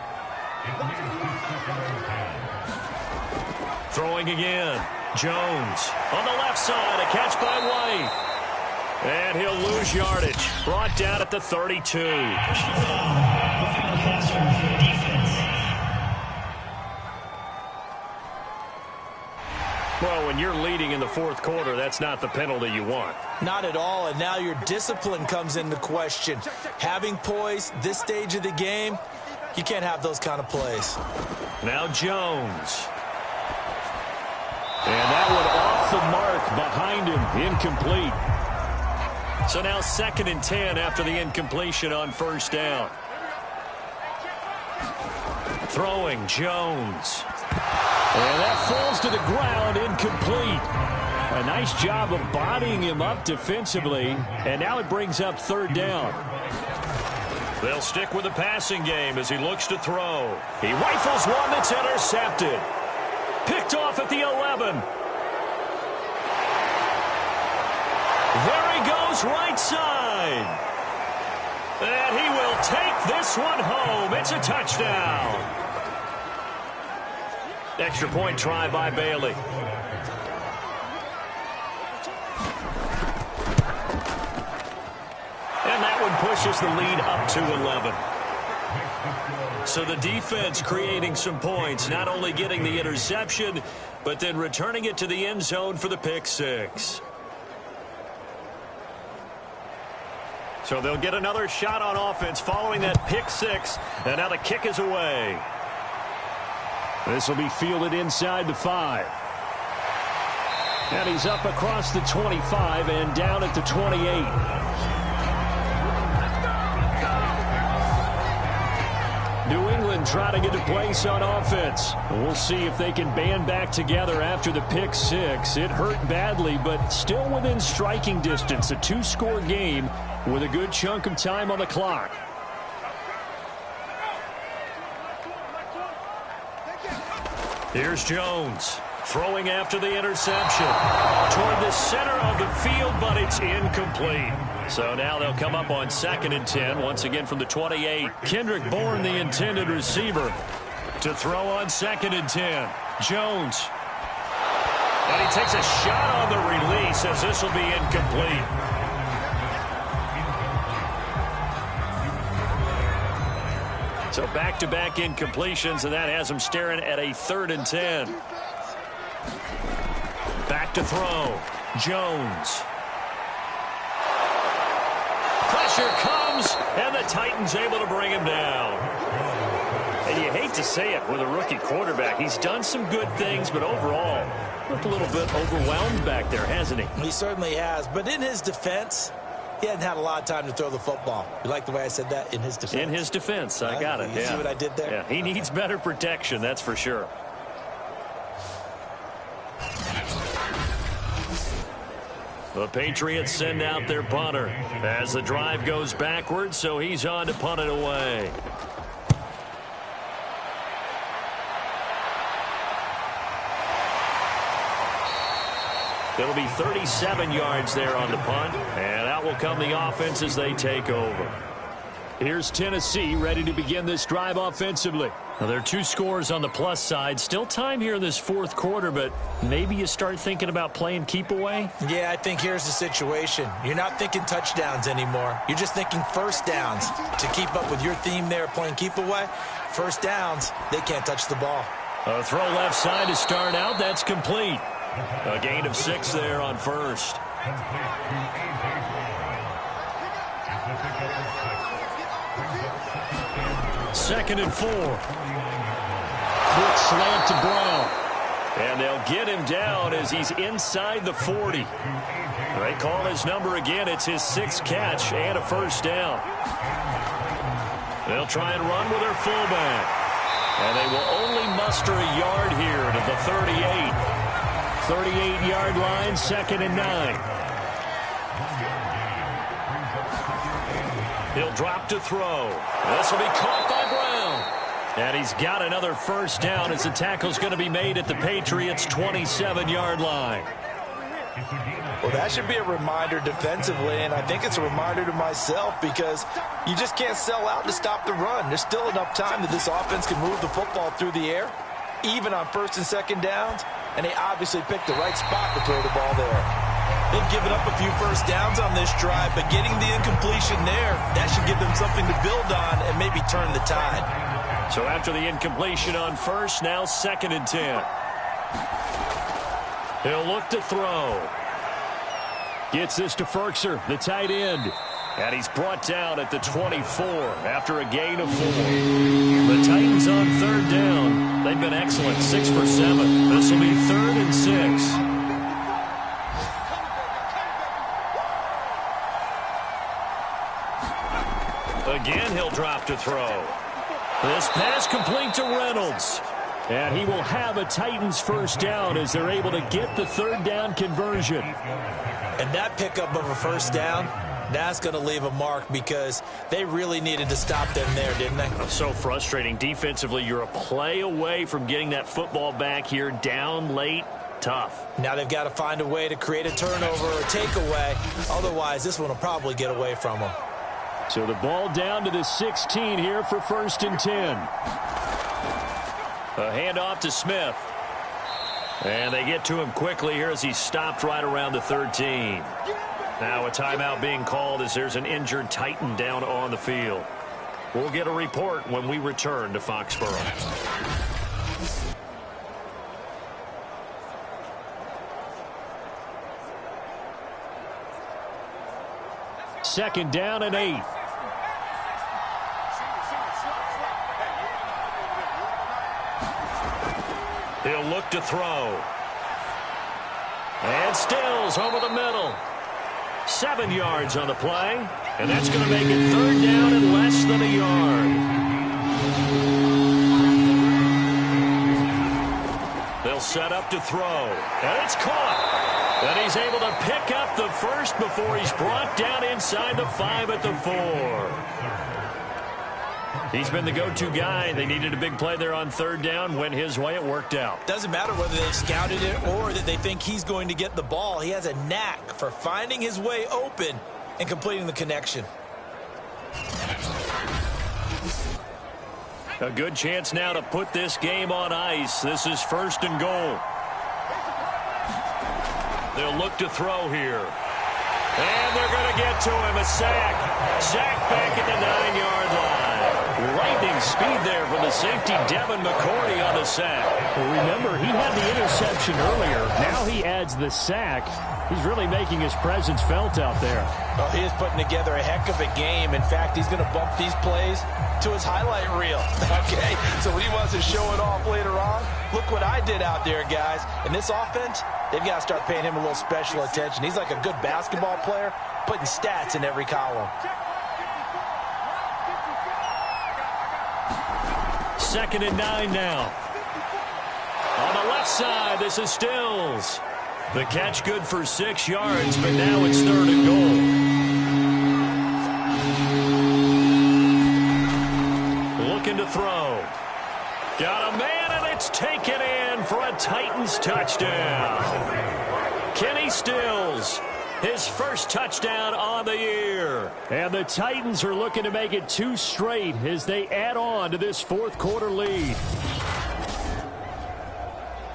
Throwing again. Jones on the left side. A catch by White. And he'll lose yardage. Brought down at the 32. Well, when you're leading in the 4th quarter, that's not the penalty you want. Not at all, and now your discipline comes into question. Having poise this stage of the game, you can't have those kind of plays. Now Jones. And that one off the mark behind him, incomplete. So now 2nd and 10 after the incompletion on 1st down. Throwing, Jones. And that falls to the ground, incomplete. A nice job of bodying him up defensively, and now it brings up 3rd down. They'll stick with the passing game as he looks to throw. He rifles one that's intercepted. Picked off at the 11. There he goes, right side. And he will take this one home. It's a touchdown. Extra point try by Bailey. And that one pushes the lead up to 11. So the defense creating some points, not only getting the interception, but then returning it to the end zone for the pick six. So they'll get another shot on offense following that pick six. And now the kick is away. This will be fielded inside the 5. And he's up across the 25 and down at the 28. New England trying to get a place on offense. We'll see if they can band back together after the pick six. It hurt badly, but still within striking distance. A 2-score game with a good chunk of time on the clock. Here's Jones throwing after the interception toward the center of the field, but it's incomplete. So now they'll come up on 2nd and 10, once again from the 28. Kendrick Bourne, the intended receiver, to throw on 2nd and 10. Jones. And he takes a shot on the release as this will be incomplete. So back-to-back incompletions, and that has him staring at a 3rd and 10. Back to throw. Jones. Pressure comes, and the Titans able to bring him down. And you hate to say it with a rookie quarterback. He's done some good things, but overall, looked a little bit overwhelmed back there, hasn't he? He certainly has, but in his defense, he hadn't had a lot of time to throw the football. You like the way I said that? In his defense. In his defense. I got it. You see what I did there? Yeah, he needs better protection, that's for sure. The Patriots send out their punter as the drive goes backwards, so he's on to punt it away. It'll be 37 yards there on the punt, and out will come the offense as they take over. Here's Tennessee ready to begin this drive offensively. Now, there are 2 scores on the plus side. Still time here in this 4th quarter, but maybe you start thinking about playing keep away? Yeah, I think here's the situation. You're not thinking touchdowns anymore. You're just thinking first downs. To keep up with your theme there, playing keep away, first downs, they can't touch the ball. A throw left side to start out. That's complete. A gain of 6 there on first. Second and 4. Quick slant to Brown. And they'll get him down as he's inside the 40. They call his number again. It's his 6th catch and a first down. They'll try and run with their fullback. And they will only muster a yard here to the 38. 38-yard line, 2nd and 9. He'll drop to throw. This will be caught by Brown. And he's got another first down as the tackle's going to be made at the Patriots' 27-yard line. Well, that should be a reminder defensively, and I think it's a reminder to myself because you just can't sell out to stop the run. There's still enough time that this offense can move the football through the air, even on 1st and 2nd downs, and they obviously picked the right spot to throw the ball there. They've given up a few first downs on this drive, but getting the incompletion there, that should give them something to build on and maybe turn the tide. So after the incompletion on first, now 2nd and 10. He'll look to throw. Gets this to Ferkser, the tight end. And he's brought down at the 24 after a gain of 4. The Titans on 3rd down. They've been excellent, 6 for 7. This will be 3rd and 6. Again, he'll drop to throw. This pass complete to Reynolds. And he will have a Titans first down as they're able to get the 3rd down conversion. And that pickup of a first down, that's going to leave a mark because they really needed to stop them there, didn't they? So frustrating. Defensively, you're a play away from getting that football back here down late. Tough. Now they've got to find a way to create a turnover or takeaway. Otherwise, this one will probably get away from them. So the ball down to the 16 here for 1st and 10. A handoff to Smith. And they get to him quickly here as he stopped right around the 13. Now a timeout being called as there's an injured Titan down on the field. We'll get a report when we return to Foxborough. 2nd down and 8. He'll look to throw. And Stills over the middle. 7 yards on the play. And that's going to make it 3rd down and less than a yard. They'll set up to throw. And it's caught. And he's able to pick up the first before he's brought down inside the 5 at the 4. He's been the go-to guy. They needed a big play there on 3rd down. Went his way. It worked out. Doesn't matter whether they scouted it or that they think he's going to get the ball. He has a knack for finding his way open and completing the connection. A good chance now to put this game on ice. This is 1st and goal. They'll look to throw here. And they're going to get to him. A sack. Sack back at the 9-yard line. Lightning speed there from the safety, Devin McCourty, on the sack. Well, remember, he had the interception earlier. Now he adds the sack. He's really making his presence felt out there. Well, he is putting together a heck of a game. In fact, he's going to bump these plays to his highlight reel. Okay, so when he wants to show it off later on, look what I did out there, guys. And this offense, they've got to start paying him a little special attention. He's like a good basketball player, putting stats in every column. 2nd and 9 now. On the left side, this is Stills. The catch good for 6 yards, but now it's 3rd and goal. Looking to throw. Got a man, and it's taken in for a Titans touchdown. Kenny Stills, his first touchdown on the year. And the Titans are looking to make it 2 straight as they add on to this 4th quarter lead.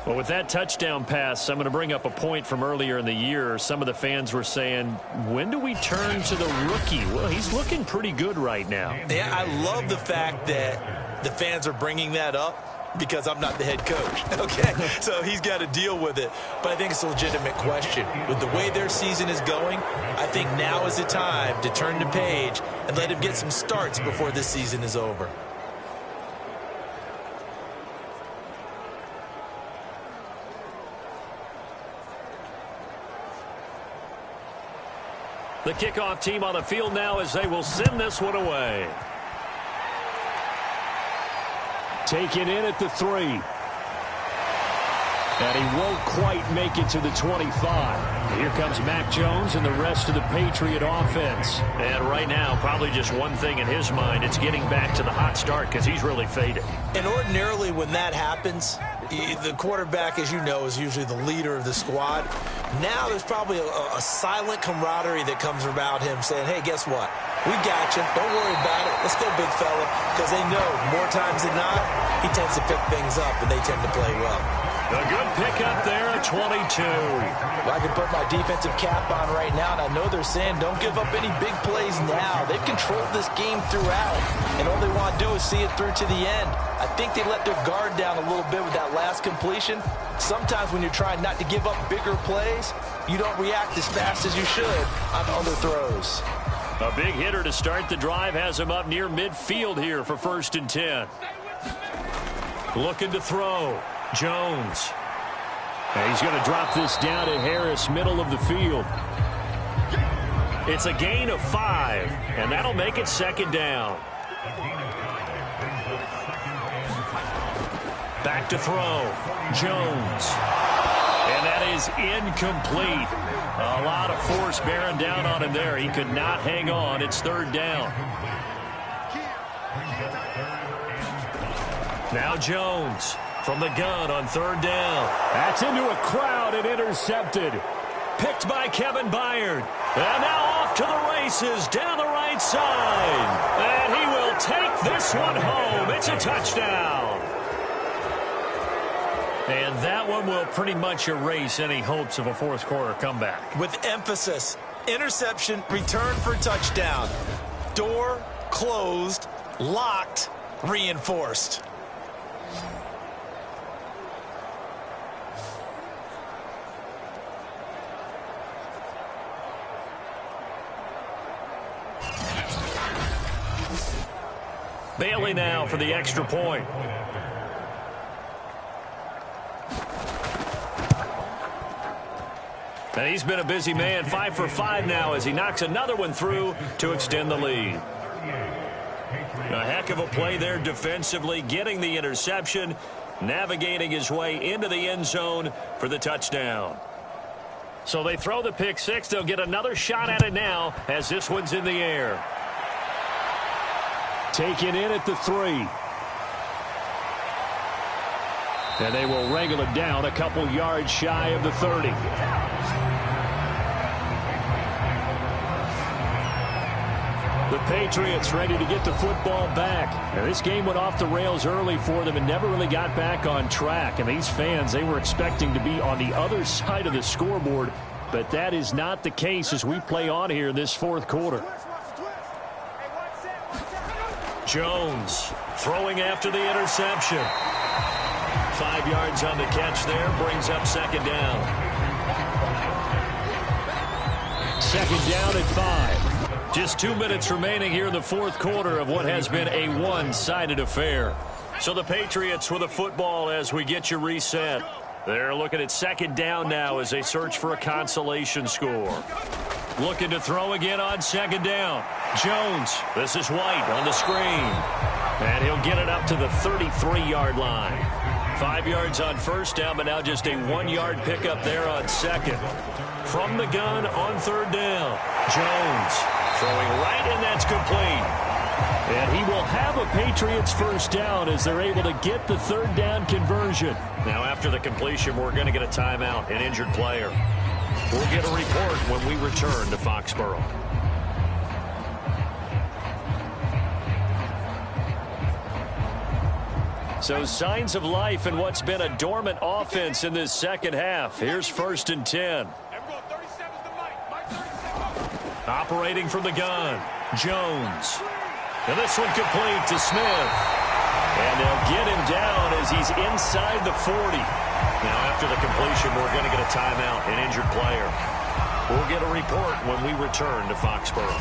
Well, with that touchdown pass, I'm going to bring up a point from earlier in the year. Some of the fans were saying, when do we turn to the rookie? Well, he's looking pretty good right now. Yeah, I love the fact that the fans are bringing that up because I'm not the head coach, okay? So he's got to deal with it. But I think it's a legitimate question. With the way their season is going, I think now is the time to turn the page and let him get some starts before this season is over. The kickoff team on the field now as they will send this one away. Taken in at the 3. And he won't quite make it to the 25. Here comes Mac Jones and the rest of the Patriot offense. And right now, probably just one thing in his mind. It's getting back to the hot start because he's really faded. And ordinarily when that happens, the quarterback, as you know, is usually the leader of the squad. Now there's probably a silent camaraderie that comes about him saying, hey, guess what? We got you. Don't worry about it. Let's go, big fella. Because they know more times than not, he tends to pick things up, and they tend to play well. A good pickup there at 22. Well, I can put my defensive cap on right now, and I know they're saying don't give up any big plays now. They've controlled this game throughout, and all they want to do is see it through to the end. I think they let their guard down a little bit with that last completion. Sometimes when you're trying not to give up bigger plays, you don't react as fast as you should on other throws. A big hitter to start the drive has him up near midfield here for 1st and 10. Looking to throw. Jones. And he's going to drop this down to Harris, middle of the field. It's a gain of 5, and that'll make it 2nd down. Back to throw. Jones. And that is incomplete. A lot of force bearing down on him there. He could not hang on. It's 3rd down. Now Jones from the gun on 3rd down. That's into a crowd and intercepted. Picked by Kevin Byard. And now off to the races down the right right side. And he will take this one home. It's a touchdown. And that one will pretty much erase any hopes of a fourth quarter comeback. With emphasis, interception, return for touchdown. Door closed, locked, reinforced. Bailey now for the extra point. And he's been a busy man, 5 for 5 now as he knocks another one through to extend the lead. A heck of a play there defensively, getting the interception, navigating his way into the end zone for the touchdown. So they throw the pick six. They'll get another shot at it now as this one's in the air. Taken in at the 3. And they will wrangle it down a couple yards shy of the 30. The Patriots ready to get the football back. Now, this game went off the rails early for them and never really got back on track. And these fans, they were expecting to be on the other side of the scoreboard. But that is not the case as we play on here in this fourth quarter. Jones throwing after the interception. 5 yards on the catch there, brings up second down. Second down at 5. Just 2 minutes remaining here in the fourth quarter of what has been a one-sided affair. So the Patriots with the football as we get you reset. They're looking at second down now as they search for a consolation score. Looking to throw again on second down. Jones, this is White on the screen. And he'll get it up to the 33-yard line. 5 yards on first down, but now just a 1-yard pickup there on second. From the gun on third down. Jones throwing right, and that's complete. And he will have a Patriots first down as they're able to get the third down conversion. Now after the completion, we're going to get a timeout, an injured player. We'll get a report when we return to Foxborough. So signs of life in what's been a dormant offense in this second half. Here's 1st and 10. Operating from the gun, Jones. And this one complete to Smith. And they'll get him down as he's inside the 40. Now after the completion, we're going to get a timeout, an injured player. We'll get a report when we return to Foxborough.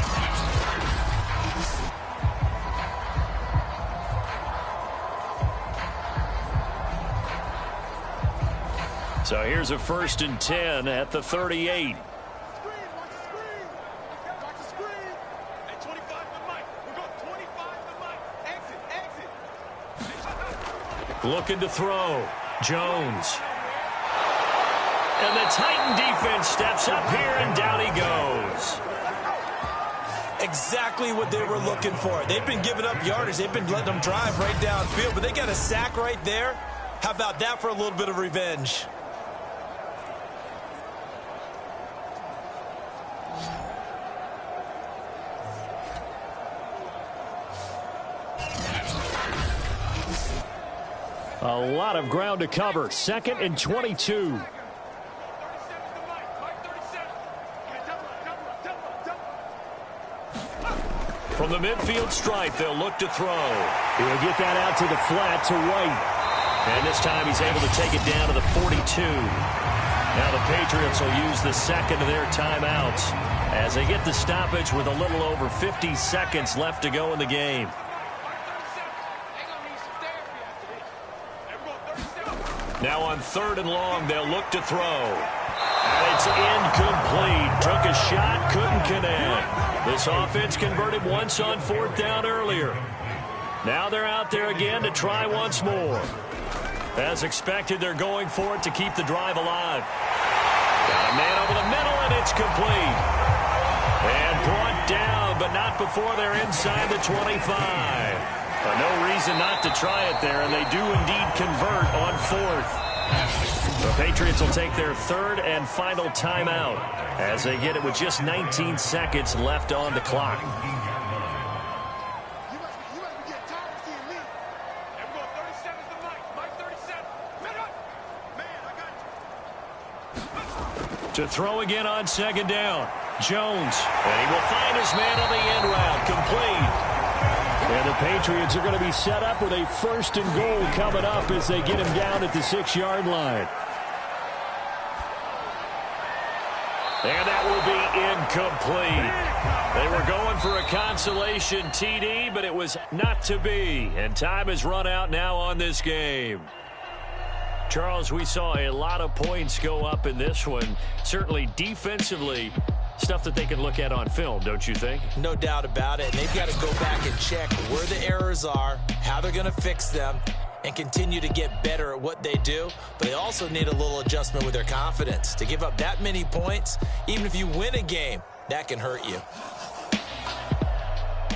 So here's a 1st and 10 at the 38. Looking to throw. Jones. And the Titan defense steps up here, and down he goes. Exactly what they were looking for. They've been giving up yardage. They've been letting them drive right downfield, but they got a sack right there. How about that for a little bit of revenge? A lot of ground to cover. 2nd and 22. From the midfield stripe, they'll look to throw. He'll get that out to the flat to White. And this time he's able to take it down to the 42. Now the Patriots will use the second of their timeouts as they get the stoppage with a little over 50 seconds left to go in the game. Now on 3rd and long, they'll look to throw. And it's incomplete. Took a shot, couldn't connect. This offense converted once on 4th down earlier. Now they're out there again to try once more. As expected, they're going for it to keep the drive alive. Got a man over the middle, and it's complete. And brought down, but not before they're inside the 25. No reason not to try it there, and they do indeed convert on 4th. The Patriots will take their 3rd and final timeout as they get it with just 19 seconds left on the clock. To throw again on second down. Jones. And he will find his man on the end route. Complete. And the Patriots are going to be set up with a 1st and goal coming up as they get him down at the 6-yard line. And that will be incomplete. They were going for a consolation TD, but it was not to be. And time has run out now on this game. Charles, we saw a lot of points go up in this one. Certainly defensively, stuff that they can look at on film, don't you think? No doubt about it. And they've got to go back and check where the errors are, how they're going to fix them, and continue to get better at what they do. But they also need a little adjustment with their confidence. To give up that many points, even if you win a game, that can hurt you.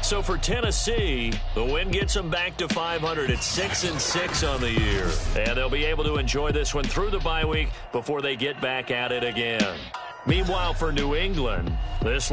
So for Tennessee, the win gets them back to 500 at 6-6 on the year. And they'll be able to enjoy this one through the bye week before they get back at it again. Meanwhile, for New England, this